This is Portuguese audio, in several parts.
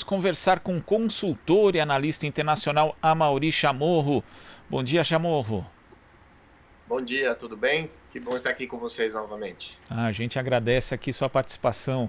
conversar com o consultor e analista internacional Amaury Chamorro. Bom dia, Chamorro. Bom dia, tudo bem? Que bom estar aqui com vocês novamente. A gente agradece aqui sua participação.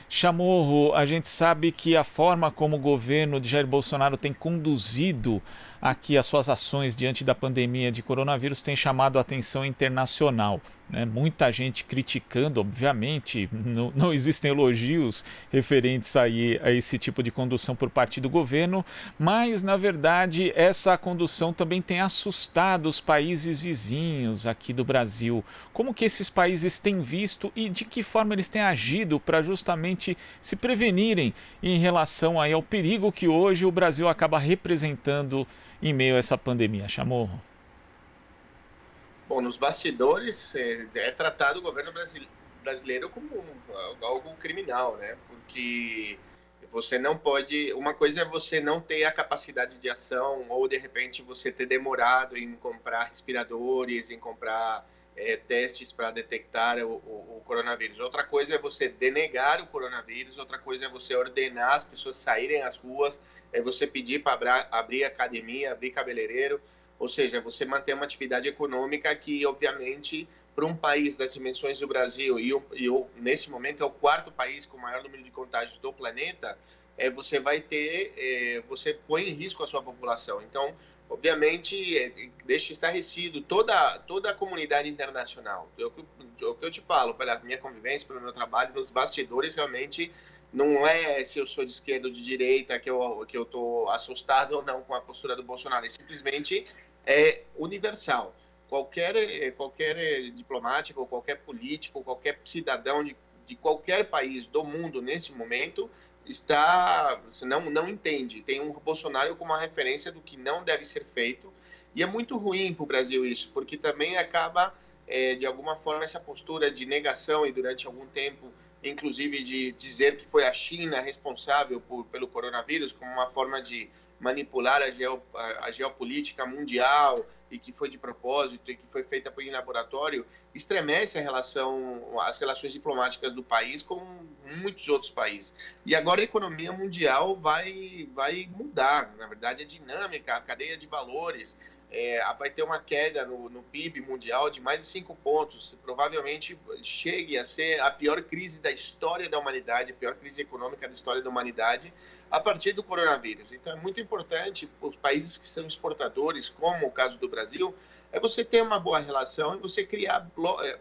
Chamorro, a gente sabe que a forma como o governo de Jair Bolsonaro tem conduzido aqui as suas ações diante da pandemia de coronavírus tem chamado a atenção internacional, né? Muita gente criticando, obviamente, não existem elogios referentes a esse tipo de condução por parte do governo, mas, na verdade, essa condução também tem assustado os países vizinhos aqui do Brasil. Como que esses países têm visto e de que forma eles têm agido para justamente se prevenirem em relação aí ao perigo que hoje o Brasil acaba representando em meio a essa pandemia, Chamorro? Bom, nos bastidores é tratado o governo brasileiro como algo criminal, né? Porque você não pode. Uma coisa é você não ter a capacidade de ação, ou de repente você ter demorado em comprar respiradores, em comprar testes para detectar o coronavírus. Outra coisa é você denegar o coronavírus, outra coisa é você ordenar as pessoas saírem às ruas, é você pedir para abrir academia, abrir cabeleireiro, ou seja, você manter uma atividade econômica que, obviamente, para um país das dimensões do Brasil, nesse momento é o quarto país com o maior número de contágios do planeta, você vai ter, você põe em risco a sua população. Então, obviamente, deixa estarrecido toda a comunidade internacional. O que eu te falo, pela minha convivência, pelo meu trabalho, nos bastidores, realmente, não é se eu sou de esquerda ou de direita que eu estou assustado ou não com a postura do Bolsonaro. É simplesmente universal. Qualquer diplomático, qualquer político, qualquer cidadão de qualquer país do mundo nesse momento não entende. Tem um Bolsonaro como uma referência do que não deve ser feito. E é muito ruim para o Brasil isso, porque também acaba, de alguma forma, essa postura de negação e durante algum tempo, inclusive de dizer que foi a China responsável pelo coronavírus, como uma forma de manipular a geopolítica mundial e que foi de propósito e que foi feita em laboratório, estremece as relações diplomáticas do país com muitos outros países. E agora a economia mundial vai mudar, na verdade, a dinâmica, a cadeia de valores, vai ter uma queda no PIB mundial de mais de 5 pontos, provavelmente chegue a ser a pior crise da história da humanidade, a pior crise econômica da história da humanidade, a partir do coronavírus. Então é muito importante para os países que são exportadores, como o caso do Brasil, você ter uma boa relação e você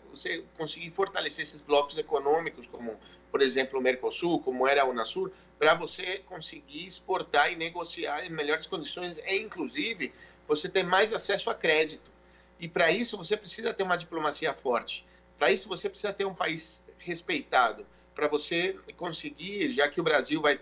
você conseguir fortalecer esses blocos econômicos, como, por exemplo, o Mercosul, como era a Unasur, para você conseguir exportar e negociar em melhores condições e, inclusive, você ter mais acesso a crédito. E para isso você precisa ter uma diplomacia forte. Para isso você precisa ter um país respeitado. Para você conseguir, já que o Brasil vai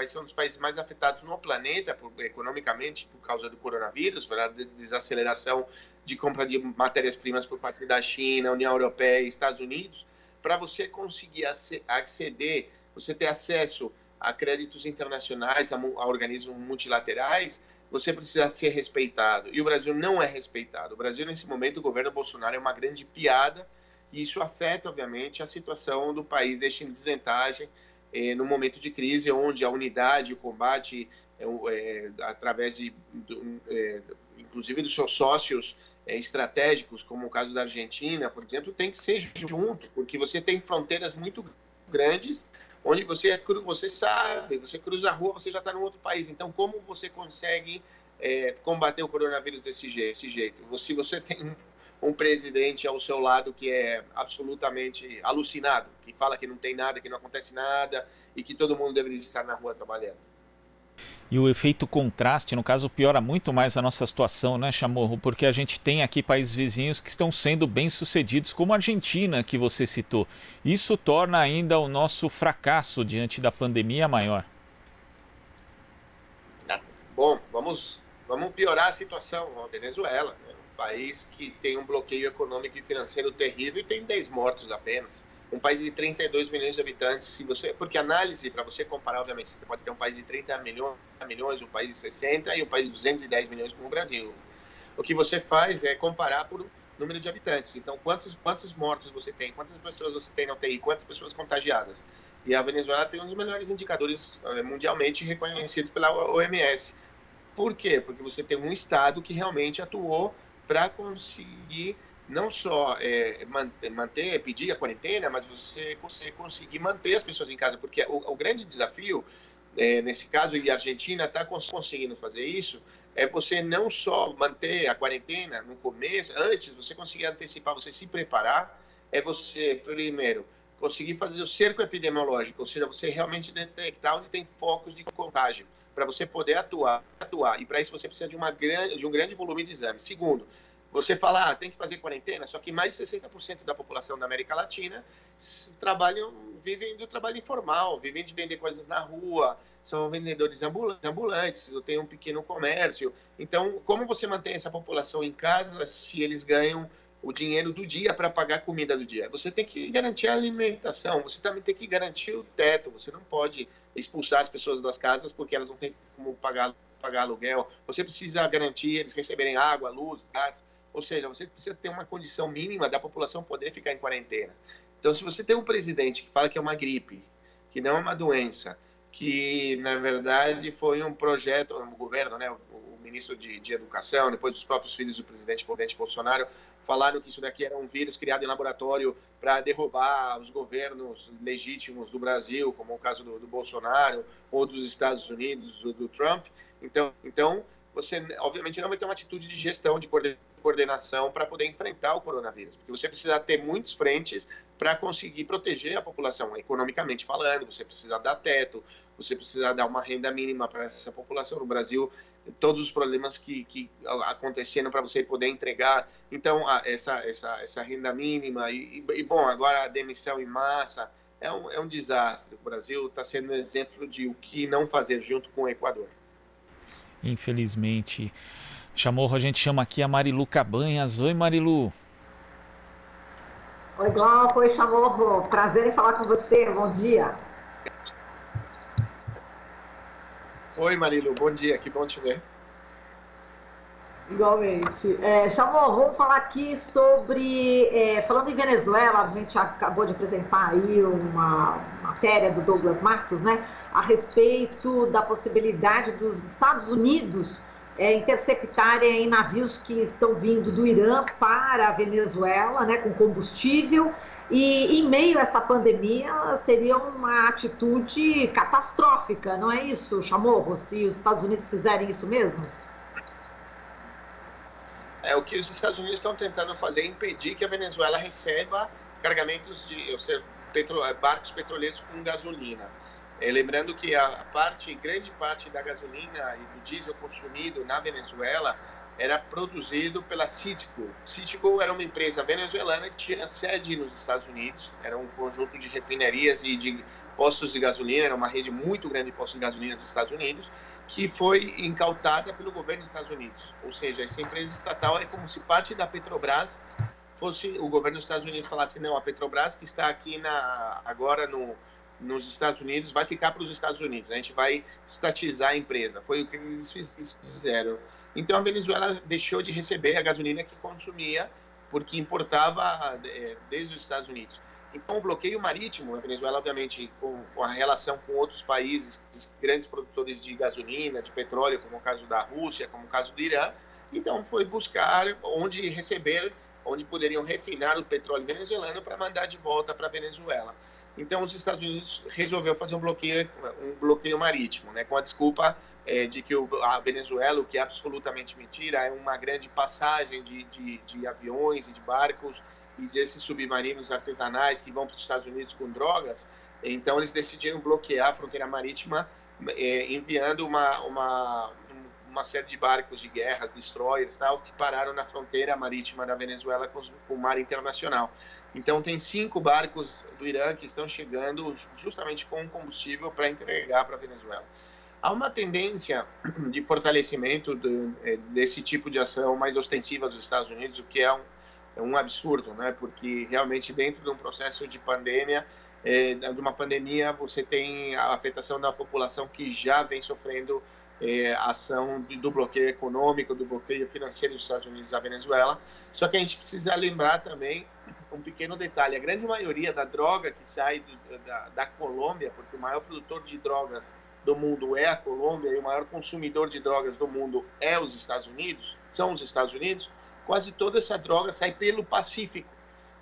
ser um dos países mais afetados no planeta economicamente por causa do coronavírus, pela desaceleração de compra de matérias-primas por parte da China, União Europeia e Estados Unidos, para você conseguir acceder, você ter acesso a créditos internacionais, a organismos multilaterais, você precisa ser respeitado. E o Brasil não é respeitado. O Brasil, nesse momento, o governo Bolsonaro é uma grande piada e isso afeta, obviamente, a situação do país, deixa em desvantagem no momento de crise, onde a unidade, o combate, através inclusive dos seus sócios estratégicos, como o caso da Argentina, por exemplo, tem que ser junto, porque você tem fronteiras muito grandes, onde você sabe, você cruza a rua, você já está em outro país. Então, como você consegue combater o coronavírus desse jeito? Se você tem um presidente ao seu lado que é absolutamente alucinado, que fala que não tem nada, que não acontece nada e que todo mundo deveria estar na rua trabalhando. E o efeito contraste, no caso, piora muito mais a nossa situação, né, Chamorro? Porque a gente tem aqui países vizinhos que estão sendo bem-sucedidos, como a Argentina, que você citou. Isso torna ainda o nosso fracasso diante da pandemia maior. Bom, vamos piorar a situação. A Venezuela, né? Um país que tem um bloqueio econômico e financeiro terrível e tem 10 mortos apenas. Um país de 32 milhões de habitantes, porque análise, para você comparar, obviamente, você pode ter um país de 30 milhões, um país de 60 e um país de 210 milhões como o Brasil. O que você faz é comparar por número de habitantes. Então, quantos mortos você tem, quantas pessoas você tem na UTI, quantas pessoas contagiadas. E a Venezuela tem um dos melhores indicadores mundialmente reconhecidos pela OMS. Por quê? Porque você tem um Estado que realmente atuou para conseguir não só pedir a quarentena, mas você conseguir manter as pessoas em casa. Porque o grande desafio, nesse caso, e a Argentina está conseguindo fazer isso, é você não só manter a quarentena no começo, antes, você conseguir antecipar, você se preparar, é você, primeiro, conseguir fazer o cerco epidemiológico, ou seja, você realmente detectar onde tem focos de contágio, para você poder atuar. E para isso você precisa de um grande volume de exames. Segundo, você fala, tem que fazer quarentena, só que mais de 60% da população da América Latina vivem do trabalho informal, vivem de vender coisas na rua, são vendedores ambulantes, eu tenho um pequeno comércio. Então, como você mantém essa população em casa se eles ganham o dinheiro do dia para pagar a comida do dia? Você tem que garantir a alimentação, você também tem que garantir o teto, você não pode expulsar as pessoas das casas porque elas não têm como pagar aluguel, você precisa garantir eles receberem água, luz, gás, ou seja, você precisa ter uma condição mínima da população poder ficar em quarentena. Então, se você tem um presidente que fala que é uma gripe, que não é uma doença, que na verdade foi um projeto, o governo, né, o ministro de Educação, depois os próprios filhos do presidente Bolsonaro, falaram que isso daqui era um vírus criado em laboratório para derrubar os governos legítimos do Brasil, como o caso do Bolsonaro, ou dos Estados Unidos, do Trump. Então, você obviamente não vai ter uma atitude de gestão, de coordenação para poder enfrentar o coronavírus, porque você precisa ter muitas frentes para conseguir proteger a população, economicamente falando, você precisa dar teto, você precisa dar uma renda mínima para essa população. No Brasil, todos os problemas que acontecendo para você poder entregar, então essa renda mínima bom, agora a demissão em massa é um desastre. O Brasil está sendo um exemplo de o que não fazer junto com o Equador. Infelizmente. Chamorro, a gente chama aqui a Marilu Cabanhas. Oi, Marilu. Oi, Glauco. Oi, Chamorro. Prazer em falar com você. Bom dia. Oi, Marilu. Bom dia. Que bom te ver. Igualmente. Chamorro, vamos falar aqui sobre... falando em Venezuela, a gente acabou de apresentar aí uma matéria do Douglas Matos, né? A respeito da possibilidade dos Estados Unidos interceptarem navios que estão vindo do Irã para a Venezuela, né, com combustível, e em meio a essa pandemia seria uma atitude catastrófica, não é isso, Chamorro? Se os Estados Unidos fizerem isso mesmo? O que os Estados Unidos estão tentando fazer é impedir que a Venezuela receba carregamentos de barcos petroleiros com gasolina. Lembrando que grande parte da gasolina e do diesel consumido na Venezuela era produzido pela Citgo. Citgo era uma empresa venezuelana que tinha sede nos Estados Unidos, era um conjunto de refinarias e de postos de gasolina, era uma rede muito grande de postos de gasolina dos Estados Unidos, que foi incautada pelo governo dos Estados Unidos. Ou seja, essa empresa estatal é como se parte da Petrobras fosse o governo dos Estados Unidos falasse, não, a Petrobras que está aqui agora nos Estados Unidos vai ficar para os Estados Unidos, a gente vai estatizar a empresa. Foi o que eles fizeram. Então a Venezuela deixou de receber a gasolina que consumia porque importava desde os Estados Unidos. Então o bloqueio marítimo, a Venezuela obviamente com a relação com outros países, grandes produtores de gasolina, de petróleo, como o caso da Rússia, como o caso do Irã, então foi buscar onde poderiam refinar o petróleo venezuelano para mandar de volta para a Venezuela. Então os Estados Unidos resolveu fazer um bloqueio marítimo, né, com a desculpa de que a Venezuela, o que é absolutamente mentira, é uma grande passagem de aviões e de barcos e desses submarinos artesanais que vão para os Estados Unidos com drogas. Então eles decidiram bloquear a fronteira marítima, enviando uma série de barcos de guerra, destroyers, tal, que pararam na fronteira marítima da Venezuela com o mar internacional. Então tem 5 barcos do Irã que estão chegando justamente com combustível para entregar para a Venezuela. Há uma tendência de fortalecimento desse tipo de ação mais ostensiva dos Estados Unidos, o que é um absurdo, né? Porque realmente dentro de um processo de pandemia, de uma pandemia, você tem a afetação da população que já vem sofrendo a ação do bloqueio econômico, do bloqueio financeiro dos Estados Unidos à Venezuela. Só que a gente precisa lembrar também um pequeno detalhe. A grande maioria da droga que sai da Colômbia, porque o maior produtor de drogas do mundo é a Colômbia e o maior consumidor de drogas do mundo é os Estados Unidos, são os Estados Unidos, quase toda essa droga sai pelo Pacífico.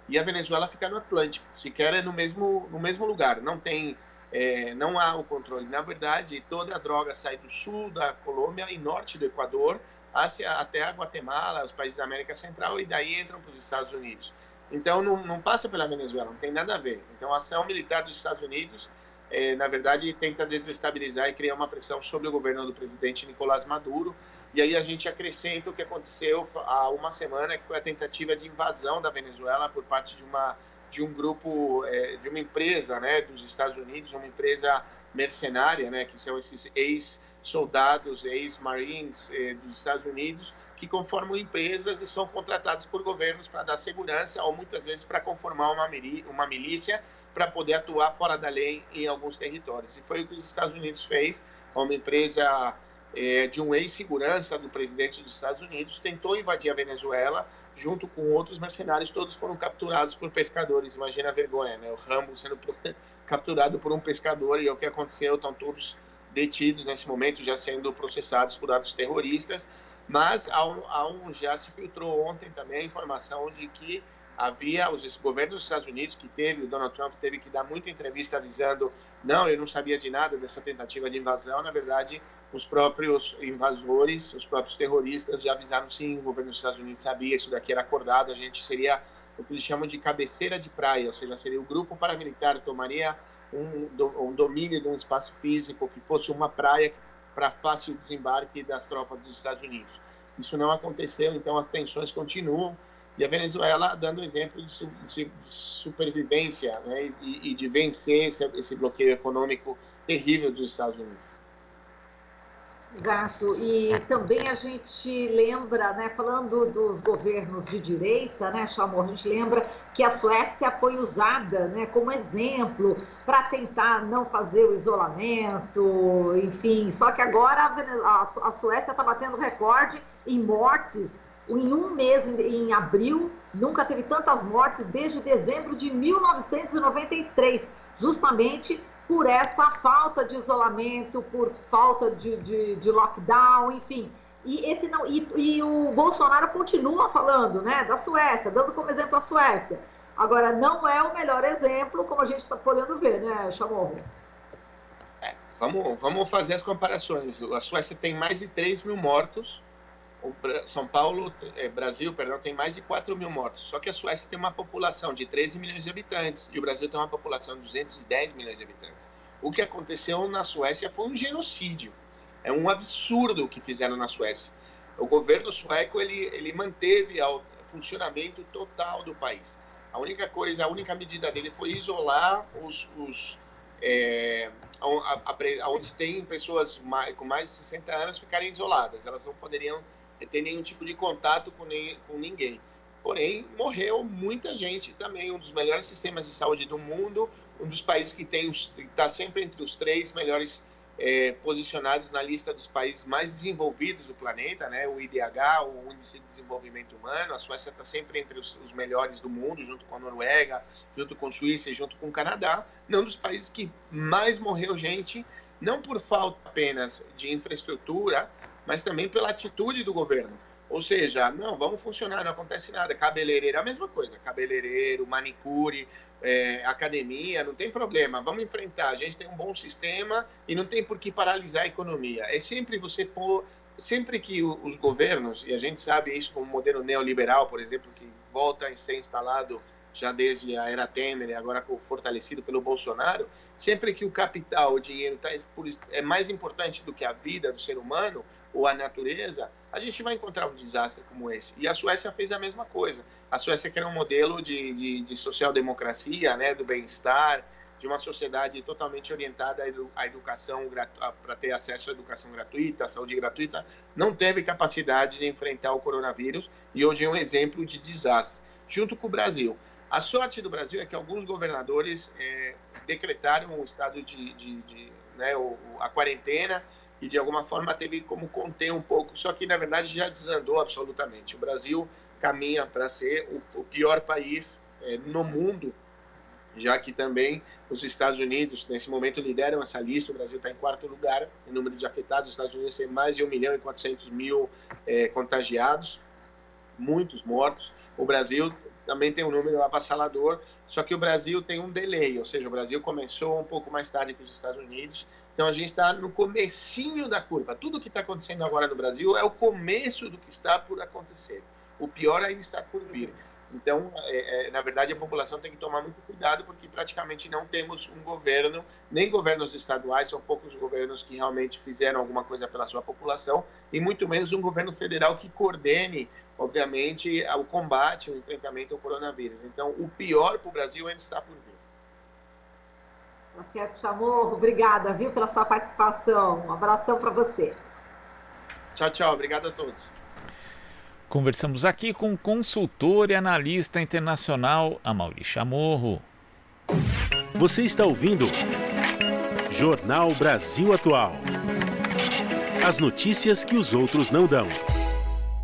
E a Venezuela fica no Atlântico, sequer é no mesmo lugar, não há o controle. Na verdade, toda a droga sai do sul da Colômbia e norte do Equador, até a Guatemala, os países da América Central, e daí entram para os Estados Unidos. Então, não passa pela Venezuela, não tem nada a ver. Então, a ação militar dos Estados Unidos, na verdade, tenta desestabilizar e criar uma pressão sobre o governo do presidente Nicolás Maduro. E aí a gente acrescenta o que aconteceu há uma semana, que foi a tentativa de invasão da Venezuela por parte de um grupo, de uma empresa, né, dos Estados Unidos, uma empresa mercenária, né, que são esses ex-soldados, ex-marines dos Estados Unidos, que conformam empresas e são contratados por governos para dar segurança ou muitas vezes para conformar uma milícia para poder atuar fora da lei em alguns territórios. E foi o que os Estados Unidos fez, uma empresa de um ex-segurança do presidente dos Estados Unidos, tentou invadir a Venezuela junto com outros mercenários, todos foram capturados por pescadores. Imagina a vergonha, né? O Rambo sendo capturado por um pescador, e é o que aconteceu, estão todos detidos nesse momento, já sendo processados por atos terroristas. Mas já se filtrou ontem também a informação de que havia os governos dos Estados Unidos, o Donald Trump teve que dar muita entrevista avisando, não, eu não sabia de nada dessa tentativa de invasão. Na verdade, os próprios invasores, os próprios terroristas já avisaram, sim, o governo dos Estados Unidos sabia, isso daqui era acordado, a gente seria o que eles chamam de cabeceira de praia, ou seja, seria o grupo paramilitar, tomaria um domínio de um espaço físico que fosse uma praia para fácil desembarque das tropas dos Estados Unidos. Isso não aconteceu, então as tensões continuam, e a Venezuela dando exemplo de supervivência, né, e de vencer esse bloqueio econômico terrível dos Estados Unidos. Exato, e também a gente lembra, né, falando dos governos de direita, né, Chamorro, a gente lembra que a Suécia foi usada, né, como exemplo para tentar não fazer o isolamento, enfim, só que agora a Suécia está batendo recorde em mortes. Em um mês, em abril, nunca teve tantas mortes desde dezembro de 1993, justamente por essa falta de isolamento, por falta de lockdown, enfim. E o Bolsonaro continua falando, né, da Suécia, dando como exemplo a Suécia. Agora, não é o melhor exemplo, como a gente está podendo ver, né, Chamorro? Vamos fazer as comparações. A Suécia tem mais de 3 mil mortos, Brasil, tem mais de 4 mil mortos. Só que a Suécia tem uma população de 13 milhões de habitantes e o Brasil tem uma população de 210 milhões de habitantes. O que aconteceu na Suécia foi um genocídio. É um absurdo o que fizeram na Suécia. O governo sueco ele manteve o funcionamento total do país. A única medida dele foi isolar onde tem pessoas com mais de 60 anos ficarem isoladas. Elas não poderiam ter nenhum tipo de contato com ninguém. Porém, morreu muita gente também, um dos melhores sistemas de saúde do mundo, um dos países que está sempre entre os 3 melhores posicionados na lista dos países mais desenvolvidos do planeta, né? O IDH, o Índice de Desenvolvimento Humano. A Suécia está sempre entre os melhores do mundo, junto com a Noruega, junto com a Suíça e junto com o Canadá. Um dos países que mais morreu gente, não por falta apenas de infraestrutura, mas também pela atitude do governo. Ou seja, não, vamos funcionar, não acontece nada. Cabeleireiro, a mesma coisa. Cabeleireiro, manicure, academia, não tem problema. Vamos enfrentar. A gente tem um bom sistema e não tem por que paralisar a economia. É sempre sempre que os governos, e a gente sabe isso como o modelo neoliberal, por exemplo, que volta a ser instalado já desde a era Temer e agora fortalecido pelo Bolsonaro, sempre que o capital, o dinheiro é mais importante do que a vida do ser humano ou a natureza, a gente vai encontrar um desastre como esse. E a Suécia fez a mesma coisa. A Suécia quer um modelo de social-democracia, né, do bem-estar, de uma sociedade totalmente orientada à educação, para ter acesso à educação gratuita, à saúde gratuita, não teve capacidade de enfrentar o coronavírus e hoje é um exemplo de desastre, junto com o Brasil. A sorte do Brasil é que alguns governadores decretaram o estado a quarentena, e de alguma forma teve como conter um pouco, só que na verdade já desandou absolutamente. O Brasil caminha para ser o pior país no mundo, já que também os Estados Unidos, nesse momento, lideram essa lista. O Brasil está em 4º lugar em número de afetados. Os Estados Unidos têm mais de 1.400.000 contagiados, muitos mortos. O Brasil também tem um número avassalador, só que o Brasil tem um delay, ou seja, o Brasil começou um pouco mais tarde que os Estados Unidos, então a gente está no comecinho da curva. Tudo que está acontecendo agora no Brasil é o começo do que está por acontecer. O pior ainda está por vir. Então, na verdade, a população tem que tomar muito cuidado, porque praticamente não temos um governo, nem governos estaduais, são poucos governos que realmente fizeram alguma coisa pela sua população, e muito menos um governo federal que coordene, obviamente, o combate, o enfrentamento ao coronavírus. Então, o pior para o Brasil ainda está por vir. Lacerda Chamorro, obrigada, viu, pela sua participação. Um abração para você. Tchau, tchau. Obrigado a todos. Conversamos aqui com o consultor e analista internacional Amaury Chamorro. Você está ouvindo Jornal Brasil Atual. As notícias que os outros não dão.